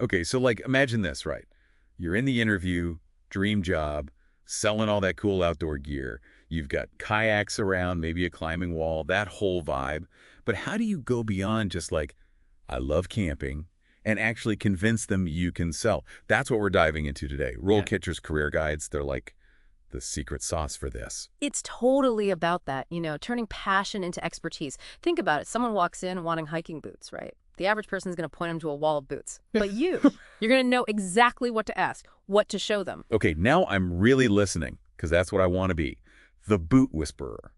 Okay, so like imagine this, right? You're in the interview, dream job, selling all that cool outdoor gear. You've got kayaks around, maybe a climbing wall, that whole vibe. But how do you go beyond just like, I love camping, and actually convince them you can sell? That's what we're diving into today. Yeah. RoleCatcher's career guides, they're like the secret sauce for this. It's totally about that, turning passion into expertise. Think about it. Someone walks in wanting hiking boots, right? The average person is going to point them to a wall of boots. But you're going to know exactly what to ask, what to show them. Okay, now I'm really listening, because that's what I want to be. The boot whisperer.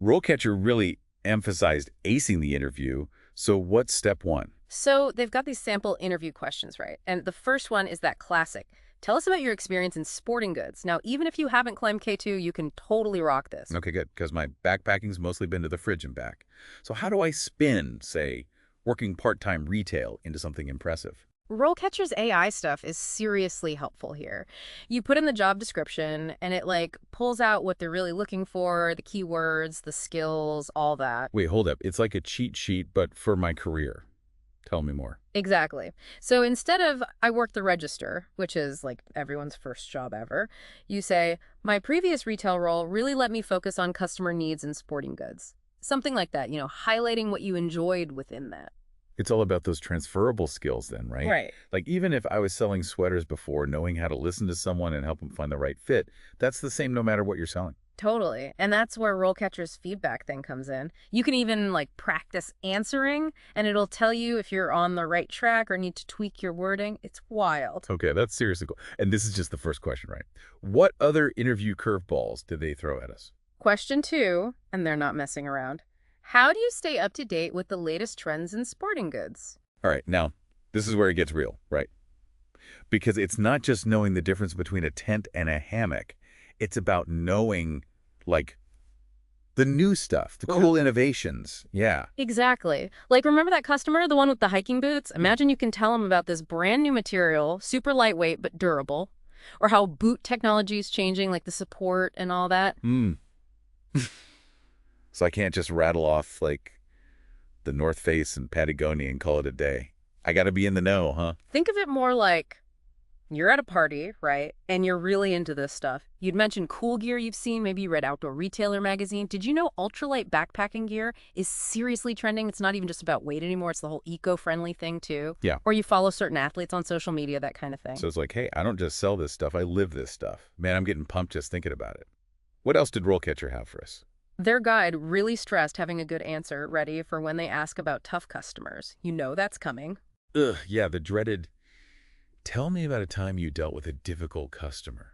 RoleCatcher really emphasized acing the interview, so what's step one? So they've got these sample interview questions, right? And the first one is that classic. Tell us about your experience in sporting goods. Now, even if you haven't climbed K2, you can totally rock this. Okay, good, because my backpacking's mostly been to the fridge and back. So how do I spin, say, working part-time retail into something impressive? RoleCatcher's AI stuff is seriously helpful here. You put in the job description, and it, pulls out what they're really looking for, the keywords, the skills, all that. Wait, hold up. It's like a cheat sheet, but for my career. Tell me more. Exactly. So instead of, I work the register, which is like everyone's first job ever, you say, my previous retail role really let me focus on customer needs and sporting goods. Something like that, highlighting what you enjoyed within that. It's all about those transferable skills then, right? Right. Like even if I was selling sweaters before, knowing how to listen to someone and help them find the right fit, that's the same no matter what you're selling. Totally. And that's where RoleCatcher's feedback thing comes in. You can even practice answering, and it'll tell you if you're on the right track or need to tweak your wording. It's wild. Okay, that's seriously cool. And this is just the first question, right? What other interview curveballs did they throw at us? Question 2, and they're not messing around. How do you stay up to date with the latest trends in sporting goods? All right, now, this is where it gets real, right? Because it's not just knowing the difference between a tent and a hammock. It's about knowing, the new stuff, the cool innovations. Yeah. Exactly. Remember that customer, the one with the hiking boots? Imagine you can tell them about this brand new material, super lightweight but durable, or how boot technology is changing, the support and all that. So I can't just rattle off, the North Face and Patagonia and call it a day. I got to be in the know, huh? Think of it more like you're at a party, right? And you're really into this stuff. You'd mentioned cool gear you've seen. Maybe you read Outdoor Retailer magazine. Did you know ultralight backpacking gear is seriously trending? It's not even just about weight anymore. It's the whole eco-friendly thing, too. Yeah. Or you follow certain athletes on social media, that kind of thing. So it's like, hey, I don't just sell this stuff. I live this stuff. Man, I'm getting pumped just thinking about it. What else did RoleCatcher have for us? Their guide really stressed having a good answer ready for when they ask about tough customers. You know that's coming. Ugh, yeah, the dreaded, tell me about a time you dealt with a difficult customer.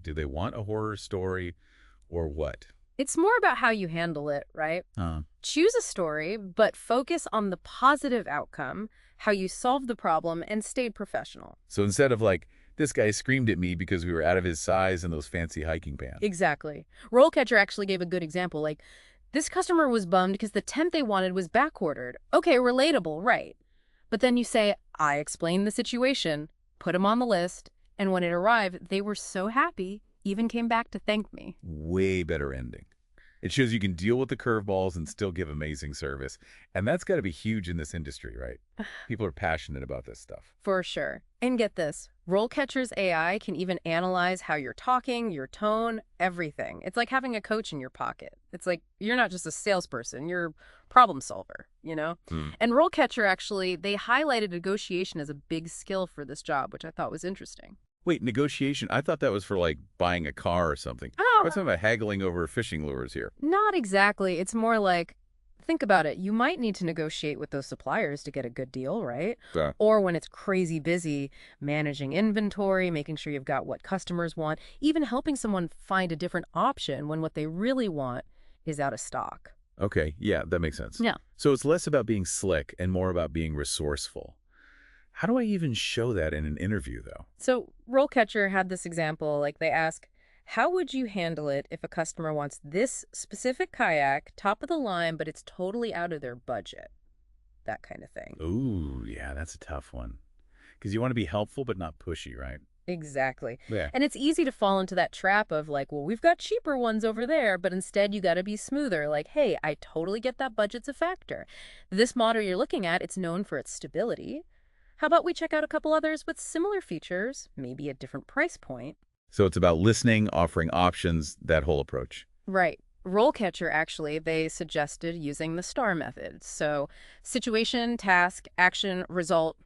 Do they want a horror story or what? It's more about how you handle it, right? Choose a story, but focus on the positive outcome, how you solved the problem, and stayed professional. So instead of this guy screamed at me because we were out of his size in those fancy hiking pants. Exactly. RoleCatcher actually gave a good example. This customer was bummed because the tent they wanted was backordered. Okay, relatable, right? But then you say, I explained the situation, put them on the list, and when it arrived, they were so happy, even came back to thank me. Way better ending. It shows you can deal with the curveballs and still give amazing service. And that's got to be huge in this industry, right? People are passionate about this stuff. For sure. And get this, RoleCatcher's AI can even analyze how you're talking, your tone, everything. It's like having a coach in your pocket. It's like you're not just a salesperson, you're a problem solver, And RoleCatcher actually, they highlighted negotiation as a big skill for this job, which I thought was interesting. Wait, negotiation? I thought that was for buying a car or something. Oh, What's about haggling over fishing lures here? not exactly. It's more think about it. You might need to negotiate with those suppliers to get a good deal, right? Yeah. Or when it's crazy busy, managing inventory, making sure you've got what customers want, even helping someone find a different option when what they really want is out of stock. Okay, yeah, that makes sense. Yeah. So it's less about being slick and more about being resourceful. How do I even show that in an interview, though? So RoleCatcher had this example, they ask, how would you handle it if a customer wants this specific kayak, top of the line, but it's totally out of their budget? That kind of thing. Ooh, yeah, that's a tough one. Because you want to be helpful but not pushy, right? Exactly. Yeah. And it's easy to fall into that trap of well, we've got cheaper ones over there, but instead you got to be smoother. Hey, I totally get that budget's a factor. This model you're looking at, it's known for its stability. How about we check out a couple others with similar features, maybe a different price point? So it's about listening, offering options, that whole approach. Right. RoleCatcher, actually, they suggested using the STAR method. So situation, task, action, result.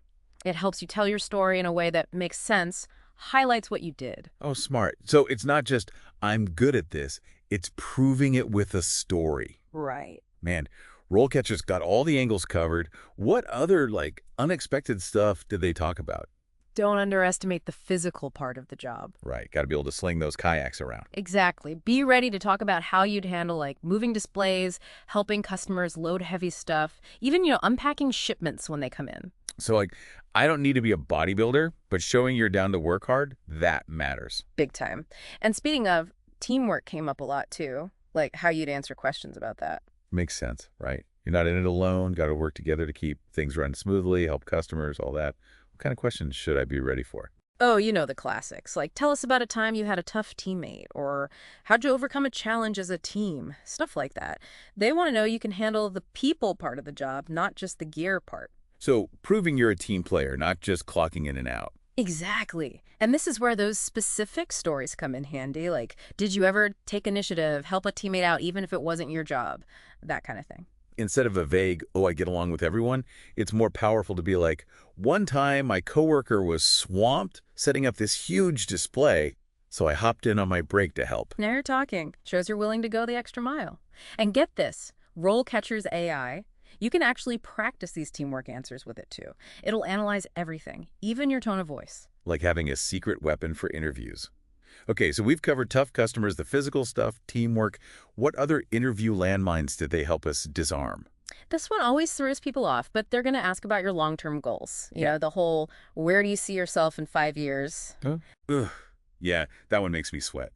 It helps you tell your story in a way that makes sense, highlights what you did. Oh, smart. So it's not just, I'm good at this. It's proving it with a story. Right. Man, RoleCatcher's got all the angles covered. What other, unexpected stuff did they talk about? Don't underestimate the physical part of the job. Right, got to be able to sling those kayaks around. Exactly. Be ready to talk about how you'd handle moving displays, helping customers load heavy stuff, even, unpacking shipments when they come in. So, I don't need to be a bodybuilder, but showing you're down to work hard, that matters. Big time. And speaking of, teamwork came up a lot too, like how you'd answer questions about that. Makes sense, right? You're not in it alone, got to work together to keep things running smoothly, help customers, all that. What kind of questions should I be ready for? Oh, you know the classics, like tell us about a time you had a tough teammate, or how'd you overcome a challenge as a team, stuff like that. They want to know you can handle the people part of the job, not just the gear part. So, proving you're a team player, not just clocking in and out. Exactly. And this is where those specific stories come in handy, like did you ever take initiative, help a teammate out even if it wasn't your job, that kind of thing. Instead of a vague, oh, I get along with everyone, it's more powerful to be like, one time my coworker was swamped setting up this huge display, so I hopped in on my break to help. Now you're talking. Shows you're willing to go the extra mile. And get this, RoleCatcher's AI, you can actually practice these teamwork answers with it too. It'll analyze everything, even your tone of voice. Like having a secret weapon for interviews. Okay, so we've covered tough customers, the physical stuff, teamwork. What other interview landmines did they help us disarm? This one always throws people off, but they're going to ask about your long-term goals. The whole, where do you see yourself in 5 years? Huh? Ugh. Yeah, that one makes me sweat.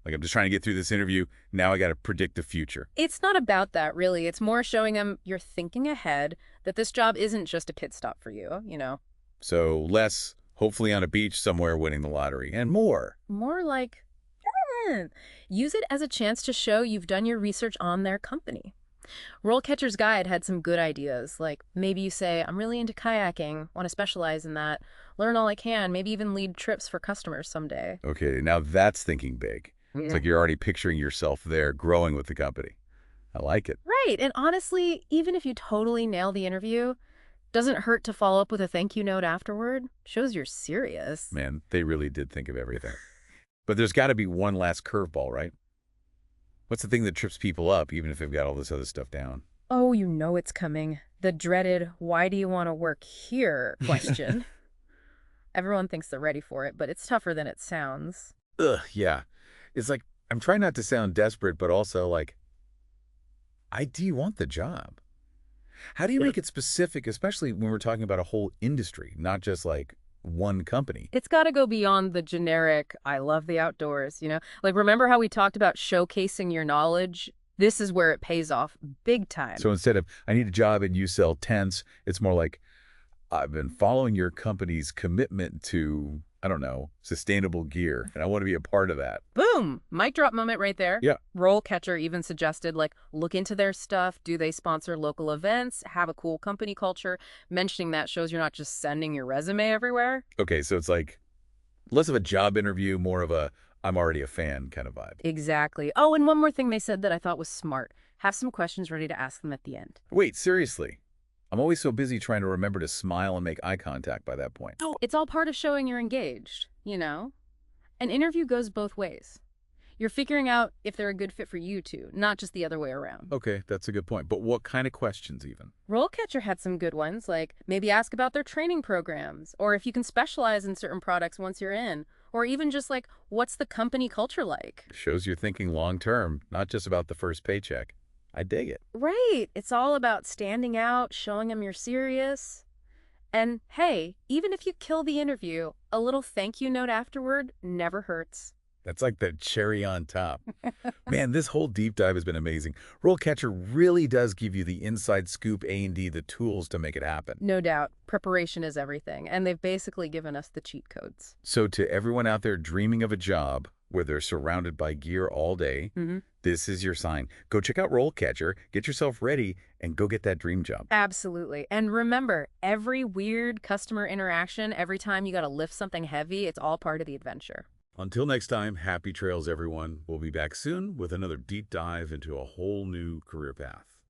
I'm just trying to get through this interview. Now I got to predict the future. It's not about that, really. It's more showing them you're thinking ahead, that this job isn't just a pit stop for you. So less, hopefully on a beach somewhere winning the lottery, and more. More like, use it as a chance to show you've done your research on their company. RoleCatcher's Guide had some good ideas, like maybe you say, I'm really into kayaking, want to specialize in that, learn all I can, maybe even lead trips for customers someday. Okay, now that's thinking big. Yeah. It's like you're already picturing yourself there growing with the company. I like it. Right, and honestly, even if you totally nail the interview, doesn't hurt to follow up with a thank you note afterward. Shows you're serious. Man, they really did think of everything. But there's got to be one last curveball, right? What's the thing that trips people up, even if they've got all this other stuff down? Oh, you know it's coming. The dreaded, why do you want to work here question. Everyone thinks they're ready for it, but it's tougher than it sounds. Ugh, yeah. It's like, I'm trying not to sound desperate, but also do you want the job? How do you make it specific, especially when we're talking about a whole industry, not just one company? It's got to go beyond the generic, I love the outdoors, remember how we talked about showcasing your knowledge? This is where it pays off big time. So instead of, I need a job and you sell tents, it's more like, I've been following your company's commitment to, I don't know, sustainable gear, and I want to be a part of that. Boom! Mic drop moment right there. Yeah. RoleCatcher even suggested, look into their stuff. Do they sponsor local events? Have a cool company culture? Mentioning that shows you're not just sending your resume everywhere. Okay, so it's less of a job interview, more of a, I'm already a fan kind of vibe. Exactly. Oh, and one more thing they said that I thought was smart. Have some questions ready to ask them at the end. Wait, seriously? I'm always so busy trying to remember to smile and make eye contact by that point. Oh, it's all part of showing you're engaged, An interview goes both ways. You're figuring out if they're a good fit for you too, not just the other way around. Okay, that's a good point. But what kind of questions even? RoleCatcher had some good ones, like maybe ask about their training programs, or if you can specialize in certain products once you're in, or even just what's the company culture like? Shows you're thinking long term, not just about the first paycheck. I dig it. Right. It's all about standing out, showing them you're serious. And hey, even if you kill the interview, a little thank you note afterward never hurts. That's like the cherry on top. Man, this whole deep dive has been amazing. RoleCatcher really does give you the inside scoop, A&D, the tools to make it happen. No doubt. Preparation is everything. And they've basically given us the cheat codes. So to everyone out there dreaming of a job, where they're surrounded by gear all day, Hmm. this is your sign. Go check out RoleCatcher, get yourself ready, and go get that dream job. Absolutely. And remember, every weird customer interaction, every time you got to lift something heavy, it's all part of the adventure. Until next time, happy trails, everyone. We'll be back soon with another deep dive into a whole new career path.